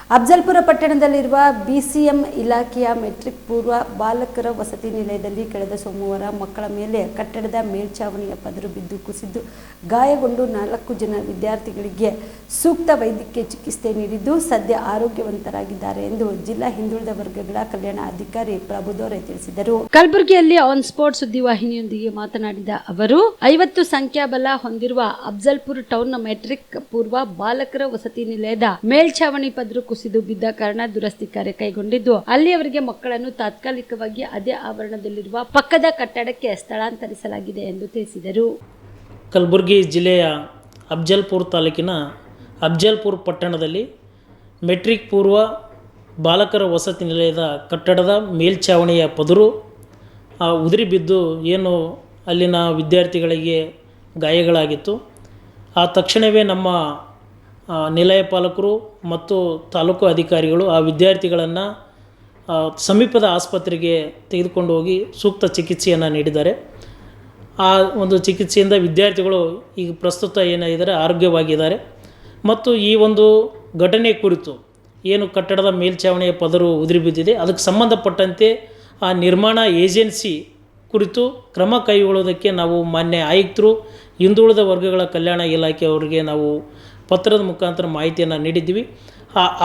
Afzalpur ಪಟ್ಟಣದಲ್ಲಿರುವ BCM ಇಲಾಖೆಯ metric ಪೂರ್ವ ಬಾಲಕರ ವಸತಿ ನಿಲಯದಲ್ಲಿ ಕಳೆದ ಸೋಮವಾರ ಮಕ್ಕಳ ಮೇಲೆ ಕಟ್ಟಡದ ಮೇಲ್ಛಾವಣಿಯ ಪದರು ಬಿದ್ದು ಕುಸಿದು ಗಾಯಗೊಂಡು 4 ಜನ ವಿದ್ಯಾರ್ಥಿಗಳಿಗೆ ಸೂಕ್ತ ವೈದ್ಯಕೀಯ ಚಿಕಿತ್ಸೆ ನೀಡಿದ್ದು ಸದ್ಯ ಆರೋಗ್ಯವಂತರಾಗಿದ್ದಾರೆ ಎಂದು ಜಿಲ್ಲಾ ಹಿಂದುಳಿದ ವರ್ಗಗಳ ಕಲ್ಯಾಣ ಅಧಿಕಾರಿ ಪ್ರಭು ದೊರೆ ತಿಳಿಸಿದರು. ಕಲಬುರಗಿಯಲ್ಲಿ ಆನ್ ಸ್ಪಾಟ್ ಸುದ್ದಿವಾಹಿನಿಯೊಂದಿಗೆ ಮಾತನಾಡಿದ ಅವರು 50 ಸಂಖ್ಯಾಬಲ ಹೊಂದಿರುವ ಅಫ್ಜಲ್ಪುರ ಟೌನ್ ಮೆಟ್ರಿಕ್ ಪೂರ್ವ ಬಾಲಕರ ವಸತಿ ನಿಲಯದ ಮೇಲ್ಛಾವಣಿ ಪದರು ಕುಸಿದು ಬಿದ್ದ ಕಾರಣ ದುರಸ್ತಿ ಕಾರ್ಯ ಕೈಗೊಂಡಿದ್ದು ಅಲ್ಲಿಯವರೆಗೆ ಮಕ್ಕಳನ್ನು ತಾತ್ಕಾಲಿಕವಾಗಿ ಅದೇ ಆವರಣದಲ್ಲಿರುವ ಪಕ್ಕದ ಕಟ್ಟಡಕ್ಕೆ ಸ್ಥಳಾಂತರಿಸಲಾಗಿದೆ ಎಂದು ತಿಳಿಸಿದರು. ಕಲಬುರಗಿ ಜಿಲ್ಲೆಯ ಅಫ್ಜಲ್ಪುರ ತಾಲೂಕಿನ ಅಫ್ಜಲ್ಪುರ ಪಟ್ಟಣದಲ್ಲಿ ಮೆಟ್ರಿಕ್ ಪೂರ್ವ ಬಾಲಕರ ವಸತಿ ನಿಲಯದ ಕಟ್ಟಡದ ಮೇಲ್ಛಾವಣಿಯ ಪದರು ಉದುರಿ ಬಿದ್ದು ಏನು ಅಲ್ಲಿನ ವಿದ್ಯಾರ್ಥಿಗಳಿಗೆ ಗಾಯಗಳಾಗಿತ್ತು. ಆ ತಕ್ಷಣವೇ ನಮ್ಮ ನಿಲಯ ಪಾಲಕರು ಮತ್ತು ತಾಲೂಕು ಅಧಿಕಾರಿಗಳು ಆ ವಿದ್ಯಾರ್ಥಿಗಳನ್ನು ಸಮೀಪದ ಆಸ್ಪತ್ರೆಗೆ ತೆಗೆದುಕೊಂಡು ಹೋಗಿ ಸೂಕ್ತ ಚಿಕಿತ್ಸೆಯನ್ನು ನೀಡಿದ್ದಾರೆ. ಆ ಒಂದು ಚಿಕಿತ್ಸೆಯಿಂದ ವಿದ್ಯಾರ್ಥಿಗಳು ಈಗ ಪ್ರಸ್ತುತ ಏನಾಗಿದ್ದಾರೆ ಆರೋಗ್ಯವಾಗಿದ್ದಾರೆ. ಮತ್ತು ಈ ಒಂದು ಘಟನೆ ಕುರಿತು ಏನು ಕಟ್ಟಡದ ಮೇಲ್ಛಾವಣಿಯ ಪದರು ಉದುರಿ ಬಿದ್ದಿದೆ ಅದಕ್ಕೆ ಸಂಬಂಧಪಟ್ಟಂತೆ ಆ ನಿರ್ಮಾಣ ಏಜೆನ್ಸಿ ಕುರಿತು ಕ್ರಮ ಕೈಗೊಳ್ಳುವುದಕ್ಕೆ ನಾವು ಮಾನ್ಯ ಆಯುಕ್ತರು ಹಿಂದುಳಿದ ವರ್ಗಗಳ ಕಲ್ಯಾಣ ಇಲಾಖೆಯವರಿಗೆ ನಾವು ಪತ್ರದ ಮುಖಾಂತರ ಮಾಹಿತಿಯನ್ನು ನೀಡಿದ್ದೀವಿ.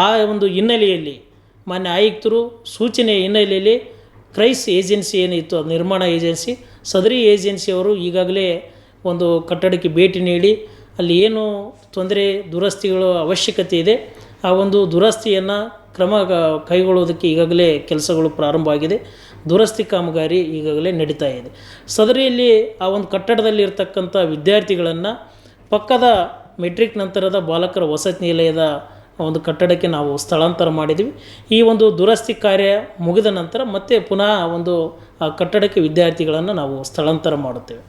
ಆ ಒಂದು ಹಿನ್ನೆಲೆಯಲ್ಲಿ ಮಾನ್ಯ ಆಯುಕ್ತರು ಸೂಚನೆಯ ಹಿನ್ನೆಲೆಯಲ್ಲಿ ಕ್ರೈಸ್ ಏಜೆನ್ಸಿ ಏನಿತ್ತು ಅದು ನಿರ್ಮಾಣ ಏಜೆನ್ಸಿ ಸದರಿ ಏಜೆನ್ಸಿಯವರು ಈಗಾಗಲೇ ಒಂದು ಕಟ್ಟಡಕ್ಕೆ ಭೇಟಿ ನೀಡಿ ಅಲ್ಲಿ ಏನು ತೊಂದರೆ ದುರಸ್ತಿಗಳ ಅವಶ್ಯಕತೆ ಇದೆ ಆ ಒಂದು ದುರಸ್ತಿಯನ್ನು ಕ್ರಮ ಕೈಗೊಳ್ಳುವುದಕ್ಕೆ ಈಗಾಗಲೇ ಕೆಲಸಗಳು ಪ್ರಾರಂಭವಾಗಿದೆ. ದುರಸ್ತಿ ಕಾಮಗಾರಿ ಈಗಾಗಲೇ ನಡೀತಾ ಇದೆ. ಸದರಿಯಲ್ಲಿ ಆ ಒಂದು ಕಟ್ಟಡದಲ್ಲಿ ಇರತಕ್ಕಂಥ ವಿದ್ಯಾರ್ಥಿಗಳನ್ನು ಪಕ್ಕದ ಮೆಟ್ರಿಕ್ ನಂತರದ ಬಾಲಕರ ವಸತಿ ನಿಲಯದ ಒಂದು ಕಟ್ಟಡಕ್ಕೆ ನಾವು ಸ್ಥಳಾಂತರ ಮಾಡಿದ್ದೀವಿ. ಈ ಒಂದು ದುರಸ್ತಿ ಕಾರ್ಯ ಮುಗಿದ ನಂತರ ಮತ್ತೆ ಪುನಃ ಒಂದು ಆ ಕಟ್ಟಡಕ್ಕೆ ವಿದ್ಯಾರ್ಥಿಗಳನ್ನು ನಾವು ಸ್ಥಳಾಂತರ ಮಾಡುತ್ತೇವೆ.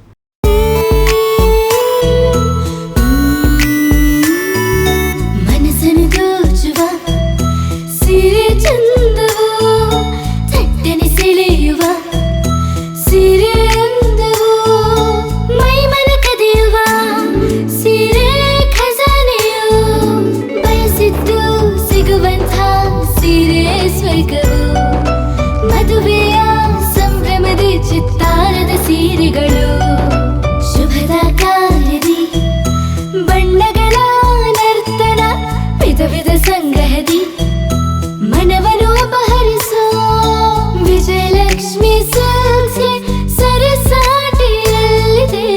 ಮದುವೆಯ ಸಂಭ್ರಮದ ಚಿತ್ತಾರದ ಸೀರೆಗಳು ಶುಭದ ಕಾರ್ಯದಿ ಬಣ್ಣಗಳ ನರ್ತನ ವಿಧ ವಿಧ ಸಂಗ್ರಹದಿ ಮನವನ್ನು ಅಪಹರಿಸೋ ವಿಜಯಲಕ್ಷ್ಮಿ ಸಿಲ್ಕ್ಸ್ ಸರಸಾಟಿಯಲ್ಲಿದೆ.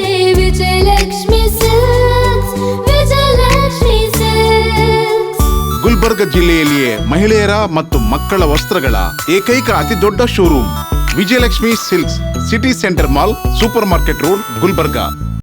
Vijayalakshmi Silks, Vijayalakshmi Silks. ಗುಲ್ಬರ್ಗ ಜಿಲ್ಲೆಯಲ್ಲಿಯೇ ಮಹಿಳೆಯರ ಮತ್ತು ಮಕ್ಕಳ ವಸ್ತ್ರಗಳ ಏಕೈಕ ಅತಿ ದೊಡ್ಡ showroom Vijayalakshmi Silks, City Centre Mall, Super Market Road, Gulbarga.